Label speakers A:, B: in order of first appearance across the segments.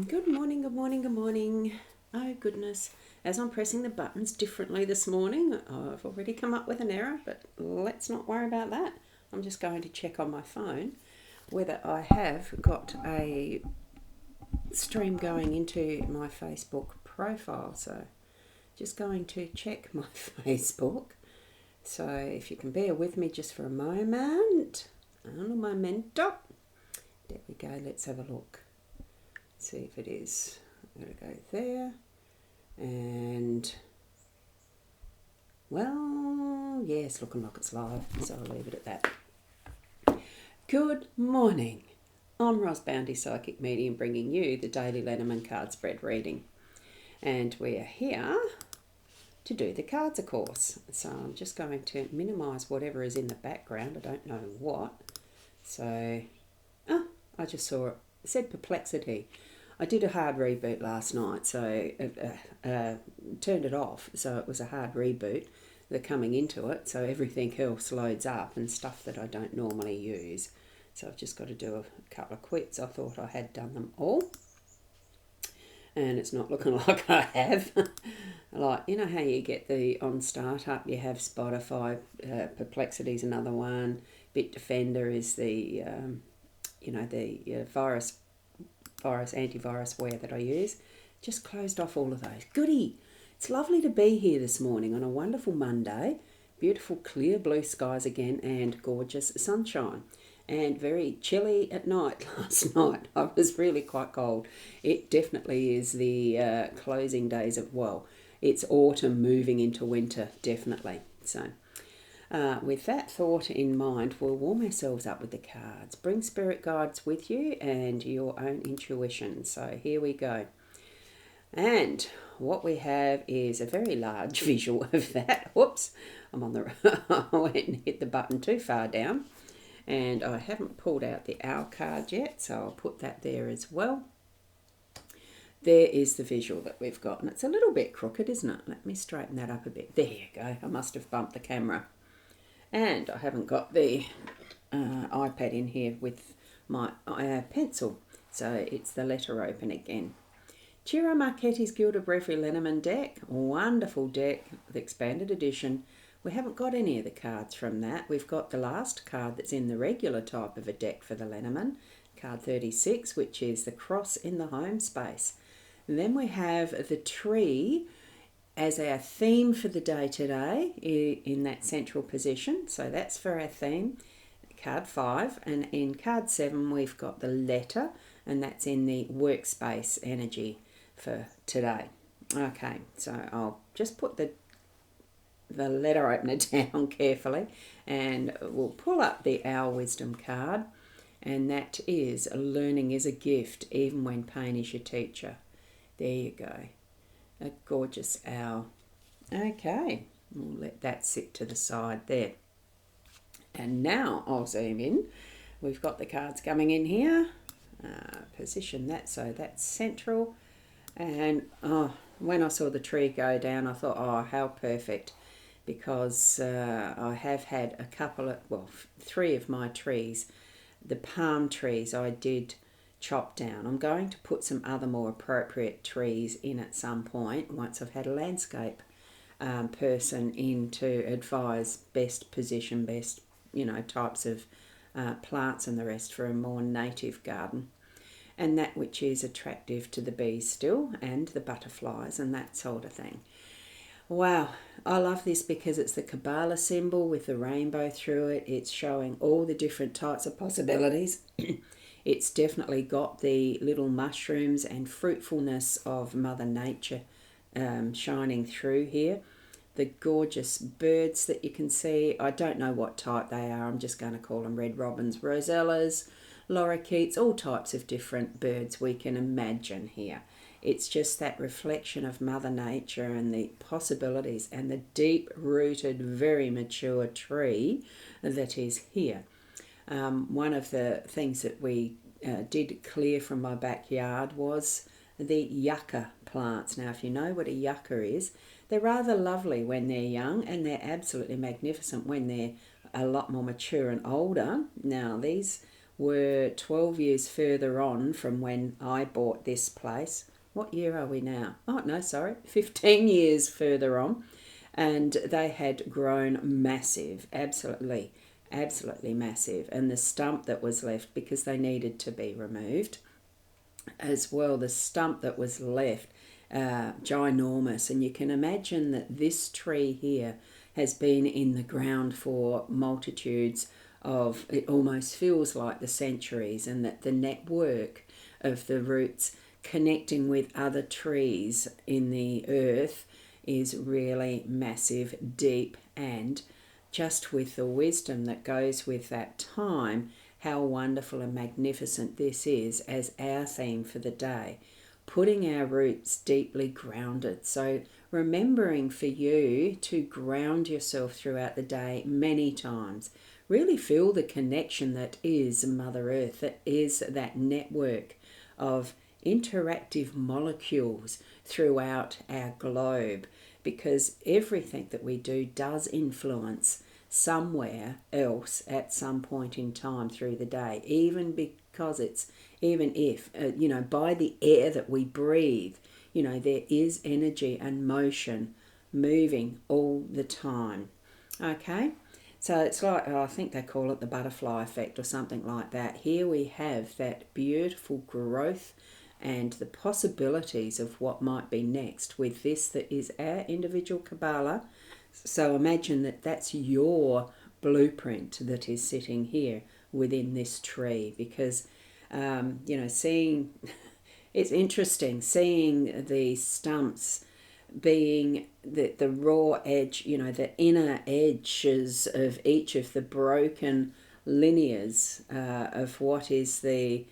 A: Good morning, good morning, good morning. Oh goodness, as I'm pressing the buttons differently this morning, I've already come up with an error, but let's not worry about that. I'm just going to check on my phone whether I have got a stream going into my Facebook profile. So just going to check my Facebook. So if you can bear with me just for a moment. Un momento. There we go, let's have a look. See if it is. I'm going to go there. And, well, yes, looking like it's live, so I'll leave it at that. Good morning. I'm Boundy, Psychic Medium, bringing you the daily Lenormand card spread reading. And we are here to do the cards, of course. So I'm just going to minimise whatever is in the background. I don't know what. So, I just saw it. It said perplexity. I did a hard reboot last night, so turned it off, so it was a hard reboot. They're coming into it, so everything else loads up and stuff that I don't normally use. So I've just got to do a couple of quits. I thought I had done them all, and it's not looking like I have. Like, you know how you get on startup, you have Spotify, Perplexity's another one, Bitdefender is the, antivirusware that I use. Just closed off all of those. Goody! It's lovely to be here this morning on a wonderful Monday. Beautiful clear blue skies again and gorgeous sunshine. And very chilly at night last night. I was really quite cold. It definitely is the closing days of, it's autumn moving into winter, definitely. So with that thought in mind, we'll warm ourselves up with the cards. Bring spirit guides with you and your own intuition. So here we go. And what we have is a very large visual of that. Whoops, I went and hit the button too far down. And I haven't pulled out the owl card yet, so I'll put that there as well. There is the visual that we've got. And it's a little bit crooked, isn't it? Let me straighten that up a bit. There you go. I must have bumped the camera. And I haven't got the iPad in here with my pencil, so it's the letter open again. Ciro Marchetti's Gilded Reverie Lenormand deck, wonderful deck, the expanded edition. We haven't got any of the cards from that. We've got the last card that's in the regular type of a deck for the Lenormand, card 36, which is the cross in the home space. And then we have the tree as our theme for the day today in that central position. So that's for our theme, card 5. And in card 7, we've got the letter, and that's in the workspace energy for today. Okay, so I'll just put the letter opener down carefully, and we'll pull up the Owl Wisdom card, and that is learning is a gift, even when pain is your teacher. There you go. A gorgeous owl. Okay, we'll let that sit to the side there. And now I'll zoom in. We've got the cards coming in here. Position that so that's central. And when I saw the tree go down, I thought, how perfect. Because I have had a couple of, 3 of my trees, the palm trees I did chop down. I'm going to put some other more appropriate trees in at some point once I've had a landscape person in to advise best position, best types of plants and the rest for a more native garden, and that which is attractive to the bees still and the butterflies and that sort of thing. Wow, I love this because it's the Kabbalah symbol with the rainbow through it. It's showing all the different types of possibilities. It's definitely got the little mushrooms and fruitfulness of Mother Nature shining through here. The gorgeous birds that you can see. I don't know what type they are. I'm just going to call them red robins, rosellas, lorikeets, all types of different birds we can imagine here. It's just that reflection of Mother Nature and the possibilities and the deep-rooted, very mature tree that is here. One of the things that we did clear from my backyard was the yucca plants. Now, if you know what a yucca is, they're rather lovely when they're young, and they're absolutely magnificent when they're a lot more mature and older. Now, these were 12 years further on from when I bought this place. What year are we now? Oh, no, sorry, 15 years further on. And they had grown massive, absolutely massive. And the stump that was left, because they needed to be removed as well, the stump that was left, ginormous. And you can imagine that this tree here has been in the ground for multitudes of, it almost feels like the centuries, and that the network of the roots connecting with other trees in the earth is really massive, deep, and just with the wisdom that goes with that time, how wonderful and magnificent this is as our theme for the day. Putting our roots deeply grounded. So remembering for you to ground yourself throughout the day many times. Really feel the connection that is Mother Earth, that is that network of interactive molecules throughout our globe, because everything that we do does influence somewhere else at some point in time through the day, even if by the air that we breathe, there is energy and motion moving all the time. Okay, so it's like, I think they call it the butterfly effect or something like that. Here we have that beautiful growth and the possibilities of what might be next with this that is our individual Kabbalah. So imagine that that's your blueprint that is sitting here within this tree, because seeing it's interesting seeing the stumps being the raw edge, the inner edges of each of the broken linears of what is the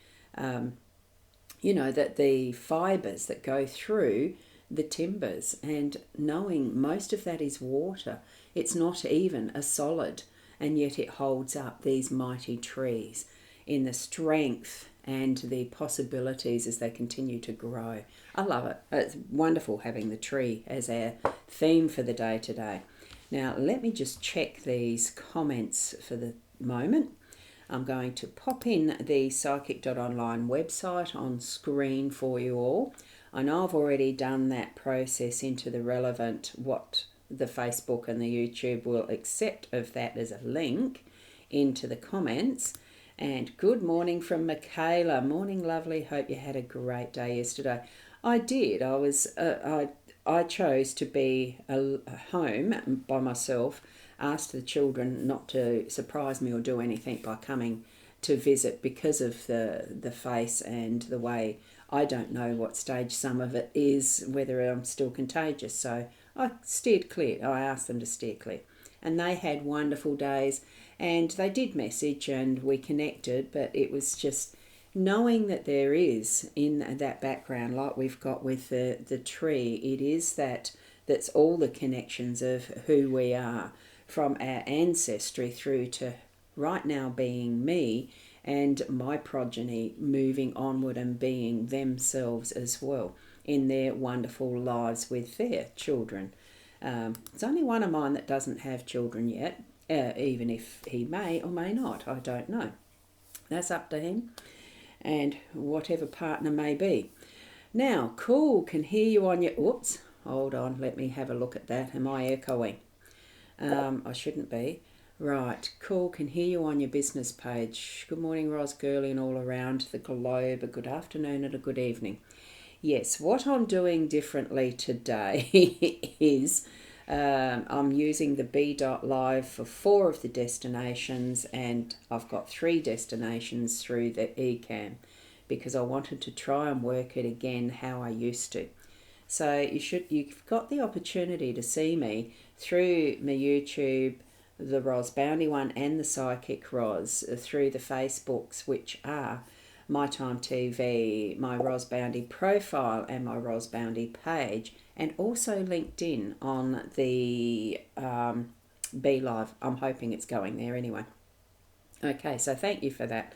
A: that the fibers that go through the timbers, and knowing most of that is water. It's not even a solid, and yet it holds up these mighty trees in the strength and the possibilities as they continue to grow. I love it. It's wonderful having the tree as our theme for the day today. Now, let me just check these comments for the moment. I'm going to pop in the psychic.online website on screen for you all. I know I've already done that process into the relevant, what the Facebook and the YouTube will accept of that as a link into the comments. And good morning from Michaela. Morning, lovely. Hope you had a great day yesterday. I did. I chose to be home by myself. Asked the children not to surprise me or do anything by coming to visit because of the face and the way. I don't know what stage some of it is, whether I'm still contagious. So I steered clear. I asked them to steer clear. And they had wonderful days, and they did message and we connected, but it was just knowing that there is in that background, like we've got with the tree, it is that's all the connections of who we are, from our ancestry through to right now being me and my progeny moving onward and being themselves as well in their wonderful lives with their children. It's only one of mine that doesn't have children yet, even if he may or may not, I don't know. That's up to him and whatever partner may be. Now, cool, can hear you on your... Oops, hold on, let me have a look at that. Am I echoing? I shouldn't be. Right, cool, can hear you on your business page. Good morning, Ros Gurley, and all around the globe. A good afternoon and a good evening. Yes, what I'm doing differently today is I'm using the B.Live for 4 of the destinations, and I've got 3 destinations through the eCam because I wanted to try and work it again how I used to. So you've got the opportunity to see me through my YouTube, the Ros Boundy one, and the Psychic Ros through the Facebooks, which are My Time TV, my Ros Boundy profile, and my Ros Boundy page, and also LinkedIn on the B.Live. I'm hoping it's going there anyway. Okay, so thank you for that,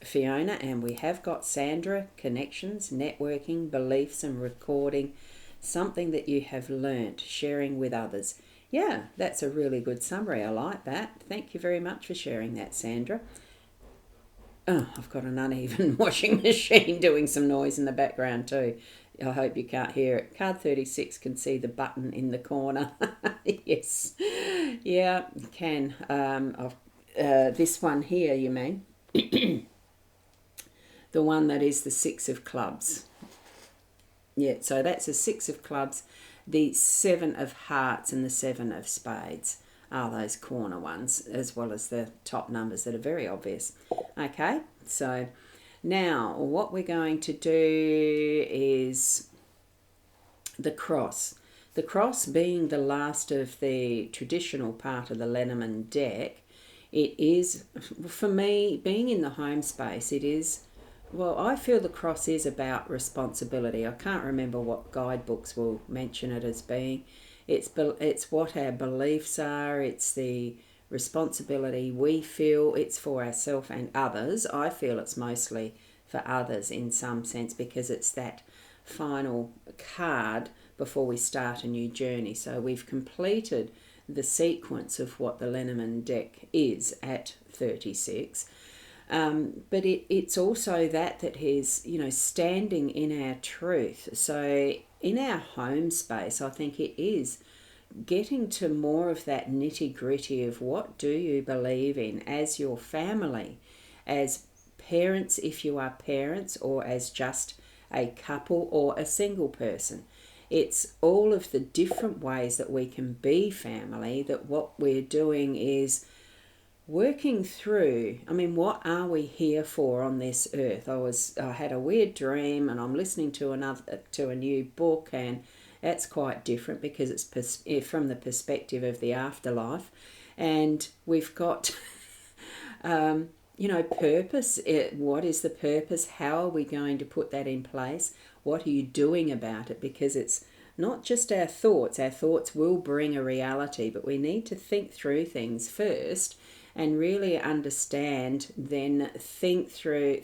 A: Fiona. And we have got Sandra, connections, networking, beliefs and recording, something that you have learnt, sharing with others. Yeah, that's a really good summary. I like that. Thank you very much for sharing that, Sandra. Oh, I've got an uneven washing machine doing some noise in the background too. I hope you can't hear it. Card 36 can see the button in the corner. Yes. Yeah, you can. This one here, you mean? The one that is the 6 of clubs. Yeah, so that's a 6 of clubs. The 7 of hearts and the 7 of spades are those corner ones, as well as the top numbers that are very obvious. Okay, so now what we're going to do is the cross. The cross being the last of the traditional part of the Lenormand deck, it is, for me, being in the home space, it is, well, I feel the cross is about responsibility. I can't remember what guidebooks will mention it as being. It's what our beliefs are. It's the responsibility we feel. It's for ourselves and others. I feel it's mostly for others in some sense, because it's that final card before we start a new journey. So we've completed the sequence of what the Lenormand deck is at 36. But it's also that is, standing in our truth. So in our home space, I think it is getting to more of that nitty-gritty of what do you believe in as your family, as parents if you are parents, or as just a couple or a single person. It's all of the different ways that we can be family, that what we're doing is working through, what are we here for on this earth? I had a weird dream, and I'm listening to a new book, and that's quite different because it's from the perspective of the afterlife, and we've got purpose. What is the purpose? How are we going to put that in place? What are you doing about it? Because it's not just our thoughts. Our thoughts will bring a reality, but we need to think through things first and really understand, then think through,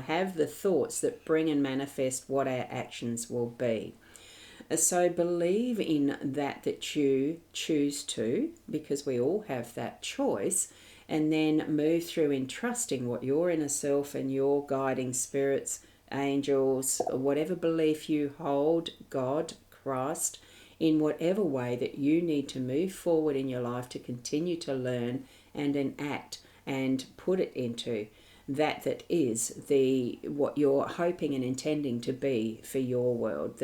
A: have the thoughts that bring and manifest what our actions will be. So believe in that you choose to, because we all have that choice, and then move through in trusting what your inner self and your guiding spirits, angels, whatever belief you hold, God, Christ, in whatever way that you need to move forward in your life to continue to learn and enact and put it into that is what you're hoping and intending to be for your world.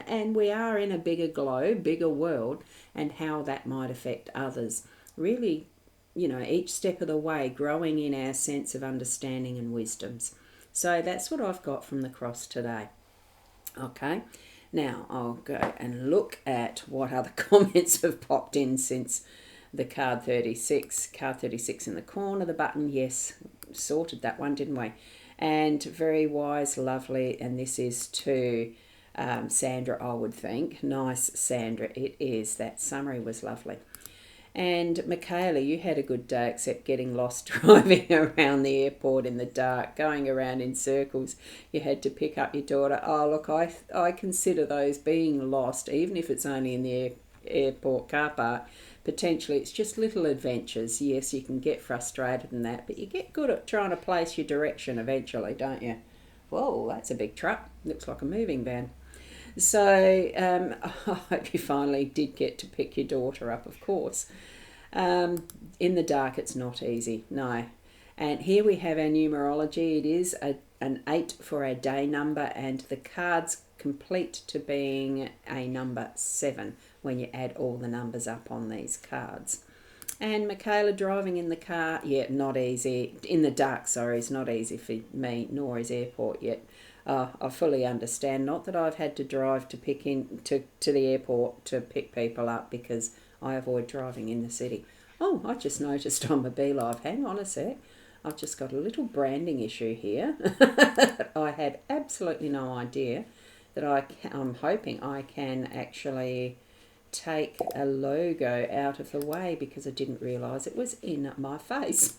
A: And we are in a bigger globe, bigger world, and how that might affect others. Really, each step of the way, growing in our sense of understanding and wisdoms. So that's what I've got from the cross today. Okay, now I'll go and look at what other comments have popped in since the card 36. Card 36 in the corner, the button, yes, sorted that one, didn't we? And very wise, lovely, and this is to Sandra, I would think. Nice, Sandra, it is. That summary was lovely. And Michaela, you had a good day, except getting lost driving around the airport in the dark, going around in circles. You had to pick up your daughter. Oh, look, I consider those being lost, even if it's only in the airport car park. Potentially, it's just little adventures. Yes, you can get frustrated in that, but you get good at trying to place your direction eventually, don't you? Whoa, that's a big truck. Looks like a moving van. So I hope you finally did get to pick your daughter up, of course. In the dark, it's not easy, no. And here we have our numerology. It is an 8 for our day number, and the cards complete to being a number 7 when you add all the numbers up on these cards. And Michaela driving in the car, yeah, not easy. In the dark, sorry, it's not easy for me, nor is airport yet. I fully understand. Not that I've had to drive to the airport to pick people up, because I avoid driving in the city. Oh, I just noticed on my BeLive, hang on a sec, I've just got a little branding issue here. I had absolutely no idea that I'm hoping I can actually take a logo out of the way, because I didn't realise it was in my face.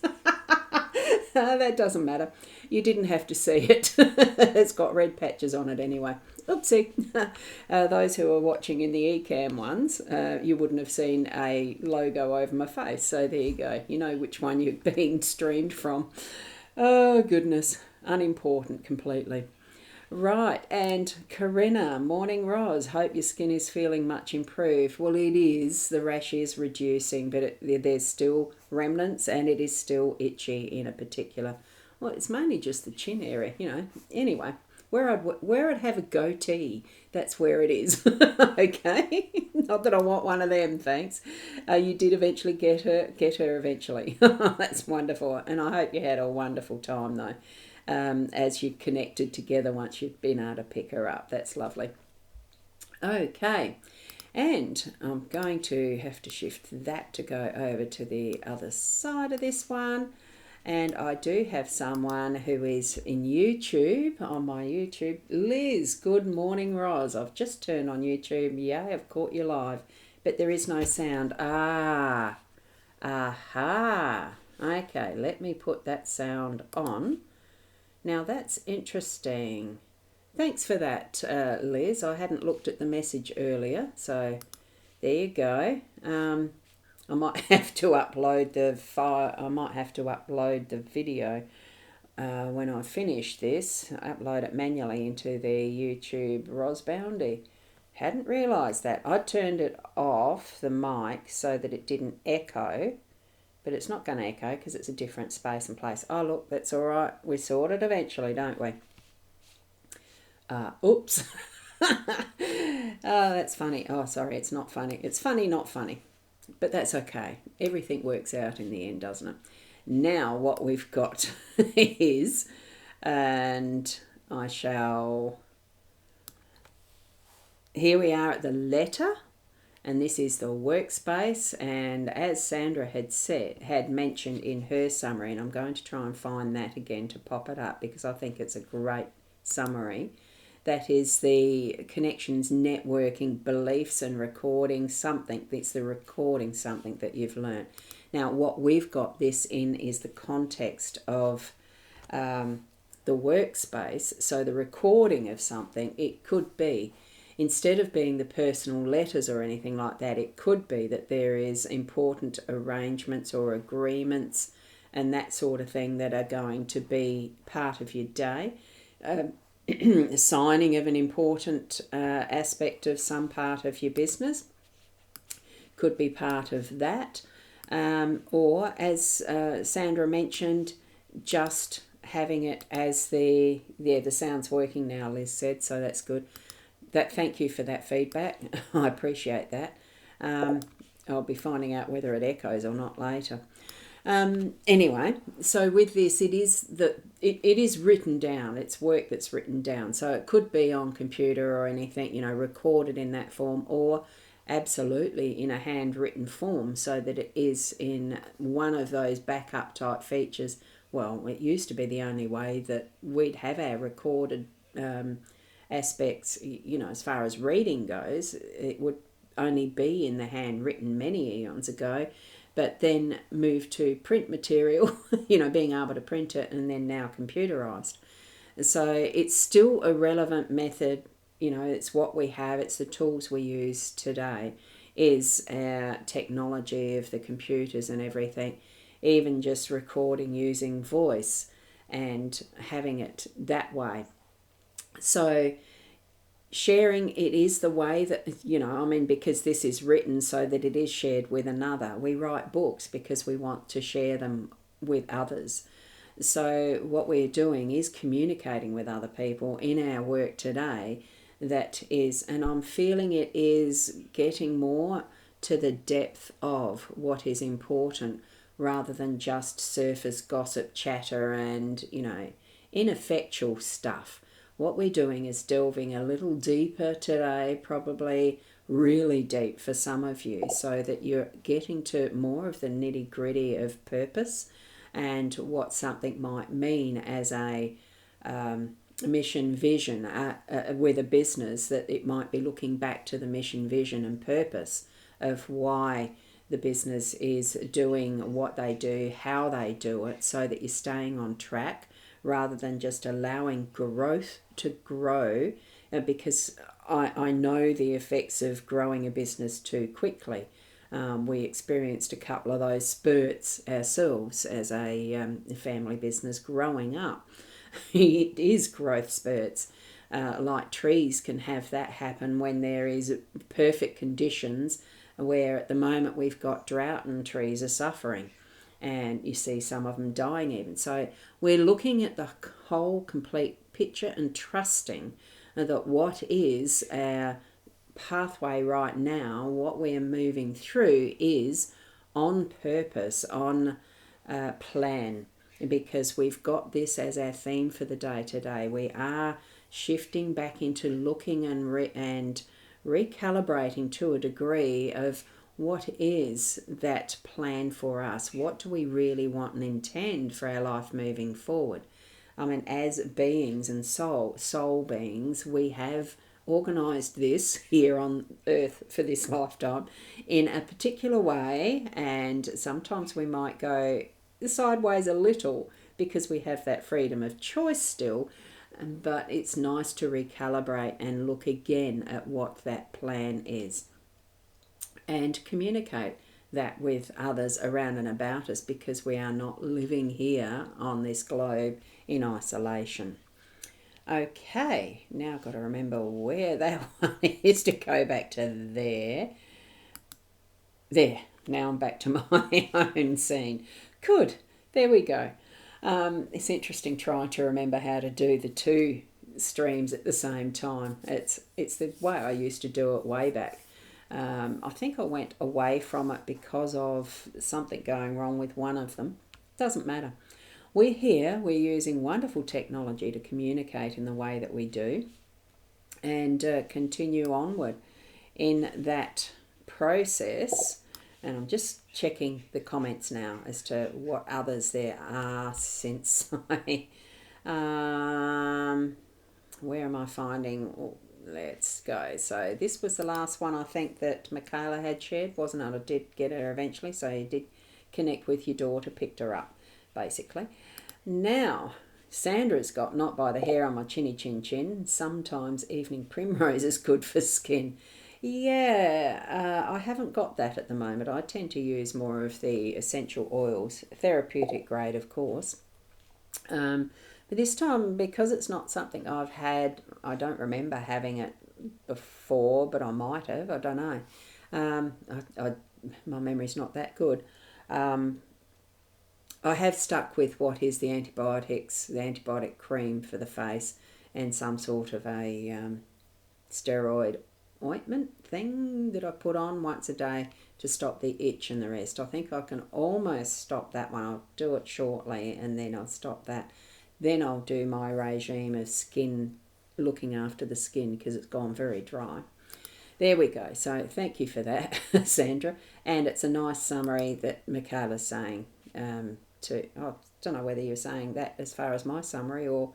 A: That doesn't matter. You didn't have to see it. It's got red patches on it anyway. Oopsie. Those who are watching in the eCam ones, you wouldn't have seen a logo over my face. So there you go. You know which one you're being streamed from. Oh, goodness. Unimportant completely. Right, and Corinna, morning Roz. Hope your skin is feeling much improved. Well, it is. The rash is reducing, but there's still remnants and it is still itchy in a particular. Well, it's mainly just the chin area, Anyway, where I'd have a goatee, that's where it is. Okay, not that I want one of them. Thanks. You did eventually get her eventually. That's wonderful, and I hope you had a wonderful time though. As you connected together once you've been able to pick her up. That's lovely. Okay, and I'm going to have to shift that to go over to the other side of this one. And I do have someone who is in YouTube, on my YouTube. Liz, good morning, Roz. I've just turned on YouTube. Yay, I've caught you live. But there is no sound. Aha. Okay, let me put that sound on. Now that's interesting. Thanks for that, Liz. I hadn't looked at the message earlier, so there you go. I might have to upload the file. I might have to upload the video when I finish this. Upload it manually into the YouTube Boundy. Hadn't realised that. I turned it off the mic so that it didn't echo. But it's not going to echo because it's a different space and place. Oh, look, that's all right. We sort it eventually, don't we? Oops. Oh, that's funny. Oh, sorry, it's not funny. It's funny, not funny. But that's okay. Everything works out in the end, doesn't it? Now what we've got is, and I shall... Here we are at the letter. And this is the workspace, and as Sandra had mentioned in her summary, and I'm going to try and find that again to pop it up because I think it's a great summary. That is the connections, networking, beliefs, and recording something. It's the recording something that you've learned. Now, what we've got this in is the context of the workspace. So the recording of something, it could be, instead of being the personal letters or anything like that, it could be that there is important arrangements or agreements and that sort of thing that are going to be part of your day. Signing of an important aspect of some part of your business could be part of that. Or, as Sandra mentioned, just having it as the sound's working now, Liz said, so that's good. Thank you for that feedback. I appreciate that. I'll be finding out whether it echoes or not later. Anyway, so with this, it is written down. It's work that's written down. So it could be on computer or anything, recorded in that form, or absolutely in a handwritten form, so that it is in one of those backup type features. Well, it used to be the only way that we'd have our recorded aspects, as far as reading goes. It would only be in the handwritten many eons ago, but then moved to print material, being able to print it, and then now computerized. So it's still a relevant method, it's what we have, it's the tools we use today, is our technology of the computers and everything, even just recording using voice and having it that way. So sharing, it is the way that, because this is written so that it is shared with another. We write books because we want to share them with others. So what we're doing is communicating with other people in our work today. That is, and I'm feeling it is getting more to the depth of what is important, rather than just surface gossip chatter and, ineffectual stuff. What we're doing is delving a little deeper today, probably really deep for some of you, so that you're getting to more of the nitty-gritty of purpose and what something might mean as a mission vision with a business, that it might be looking back to the mission, vision and purpose of why the business is doing what they do, how they do it, so that you're staying on track rather than just allowing growth to grow, because I know the effects of growing a business too quickly. We experienced a couple of those spurts ourselves as a family business growing up. It is growth spurts. Like trees can have that happen when there is perfect conditions, where at the moment we've got drought and trees are suffering, and you see some of them dying even. So we're looking at the whole complete picture and trusting that what is our pathway right now, what we are moving through, is on purpose, on plan, because we've got this as our theme for the day today. We are shifting back into looking and recalibrating to a degree of what is that plan for us. What do we really want and intend for our life moving forward? I mean, as beings and soul beings, we have organised this here on earth for this lifetime in a particular way, and sometimes we might go sideways a little because we have that freedom of choice still, but it's nice to recalibrate and look again at what that plan is and communicate that with others around and about us, because we are not living here on this globe in isolation. Okay, now I've got to remember where that one is to go back to there. There, now I'm back to my own scene. Good, there we go. It's interesting trying to remember how to do the two streams at the same time. It's the way I used to do it way back. I think I went away from it because of something going wrong with one of them. Doesn't matter. We're here, we're using wonderful technology to communicate in the way that we do, and continue onward in that process. And I'm just checking the comments now as to what others there are since I... where am I finding... Oh, let's go. So this was the last one I think that Michaela had shared, wasn't it? I did get her eventually, so you did connect with your daughter, picked her up, basically. Now, Sandra's got not by the hair on my chinny chin chin. Sometimes evening primrose is good for skin. Yeah, I haven't got that at the moment. I tend to use more of the essential oils, therapeutic grade, of course. But this time, because it's not something I've had, I don't remember having it before, but I might have. I don't know. My memory's not that good. I have stuck with what is the antibiotic cream for the face, and some sort of a steroid ointment thing that I put on once a day to stop the itch and the rest. I think I can almost stop that one. I'll do it shortly and then I'll stop that. Then I'll do my regime of skin, looking after the skin, because it's gone very dry. There we go. So thank you for that, Sandra. And it's a nice summary that Michaela's saying. I don't know whether you're saying that as far as my summary or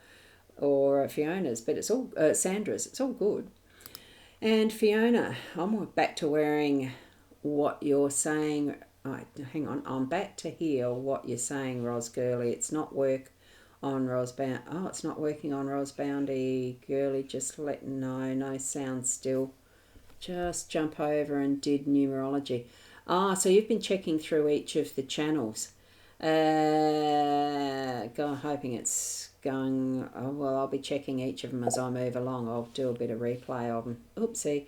A: Fiona's, but it's all Sandra's. It's all good. And Fiona, I'm back to wearing what you're saying. Hang on, I'm back to hear what you're saying, Ros Girly. It's not work on Ros Boundy. Oh, it's not working on Ros Boundy. Girly, just let no sound still. Just jump over and did numerology. So you've been checking through each of the channels. Hoping it's going... Oh, well, I'll be checking each of them as I move along. I'll do a bit of replay of them. Oopsie.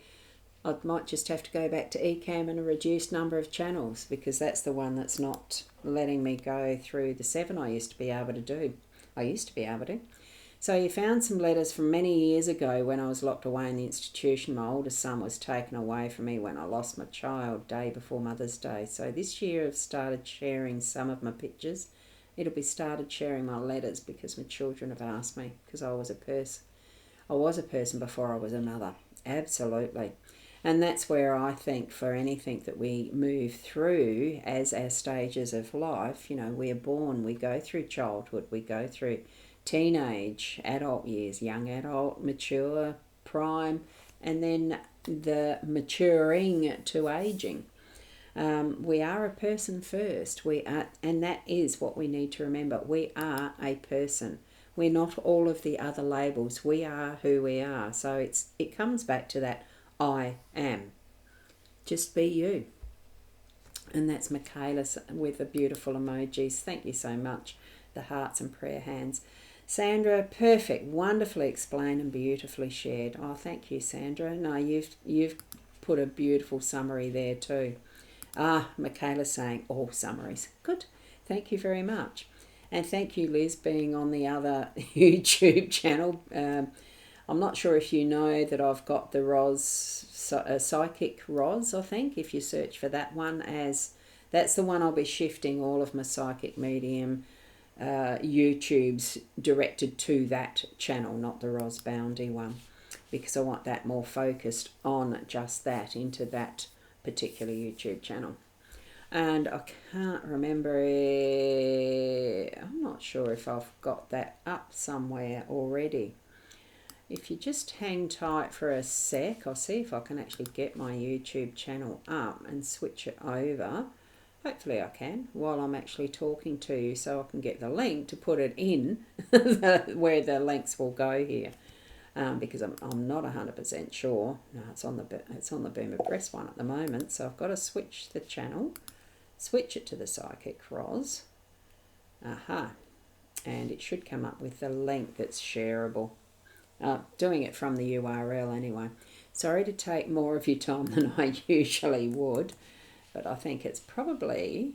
A: I might just have to go back to Ecamm and a reduced number of channels, because that's the one that's not letting me go through the 7 I used to be able to do. So you found some letters from many years ago when I was locked away in the institution. My oldest son was taken away from me when I lost my child, day before Mother's Day. So this year I've started sharing some of my pictures. It'll be started sharing my letters, because my children have asked me, because I was a person before I was a mother. Absolutely. And that's where I think for anything that we move through as our stages of life, we are born, we go through childhood, we go through teenage, adult years, young adult, mature, prime, and then the maturing to aging. We are a person first. And that is what we need to remember. We are a person. We're not all of the other labels. We are who we are. So it comes back to that I am. Just be you. And that's Michaela with the beautiful emojis. Thank you so much. The hearts and prayer hands. Sandra, perfect, wonderfully explained and beautifully shared. Oh, thank you, Sandra. No, you've put a beautiful summary there too. Michaela's saying all summaries. Good. Thank you very much. And thank you, Liz, being on the other YouTube channel. I'm not sure if you know that I've got the Psychic Roz, I think, if you search for that one, as that's the one I'll be shifting all of my psychic medium YouTubes directed to that channel, not the Roz Boundy one, because I want that more focused on just that, into that particular YouTube channel. And I can't remember, I'm not sure if I've got that up somewhere already. If you just hang tight for a sec, I'll see if I can actually get my YouTube channel up and switch it over. Hopefully I can, while I'm actually talking to you, so I can get the link to put it in where the links will go here. Because I'm not 100% sure. No, it's on the Boomer Press one at the moment, so I've got to switch the channel, switch it to the Psychic Roz. And it should come up with the link that's shareable. Doing it from the URL anyway. Sorry to take more of your time than I usually would, but I think it's probably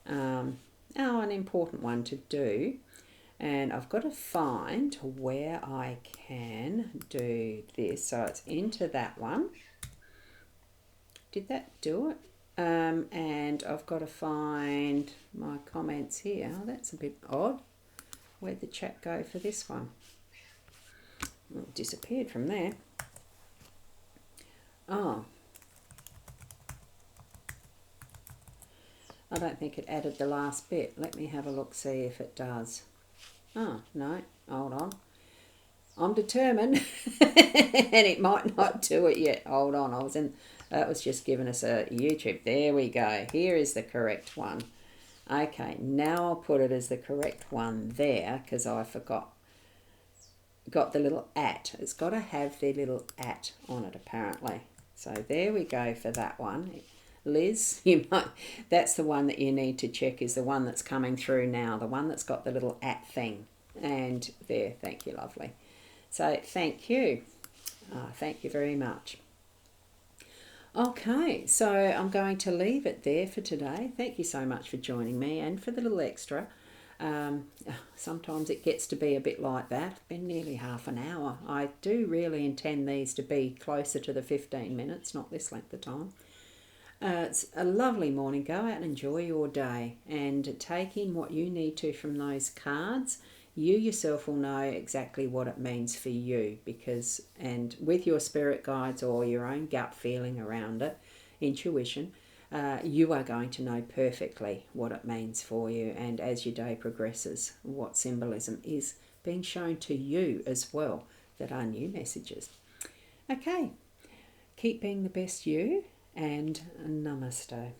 A: an important one to do. And I've got to find where I can do this. So it's into that one. Did that do it? And I've got to find my comments here. Oh, that's a bit odd. Where'd the chat go for this one? Well, it disappeared from there. Oh. I don't think it added the last bit. Let me have a look, see if it does. Oh, no, hold on. I'm determined, and it might not do it yet. Hold on, that was just giving us a YouTube. There we go. Here is the correct one. Okay, now I'll put it as the correct one there, because I forgot. Got the little at. It's got to have the little at on it, apparently. So there we go for that one. Liz, that's the one that you need to check, is the one that's coming through now, the one that's got the little at thing. And there, thank you, lovely. So thank you. Thank you very much. Okay, so I'm going to leave it there for today. Thank you so much for joining me and for the little extra. Sometimes it gets to be a bit like that. It's been nearly half an hour. I do really intend these to be closer to the 15 minutes, not this length of time. It's a lovely morning. Go out and enjoy your day and take in what you need to from those cards. You yourself will know exactly what it means for you, and with your spirit guides or your own gut feeling around it, intuition, you are going to know perfectly what it means for you, and as your day progresses, what symbolism is being shown to you as well that are new messages. Okay, keep being the best you, and namaste.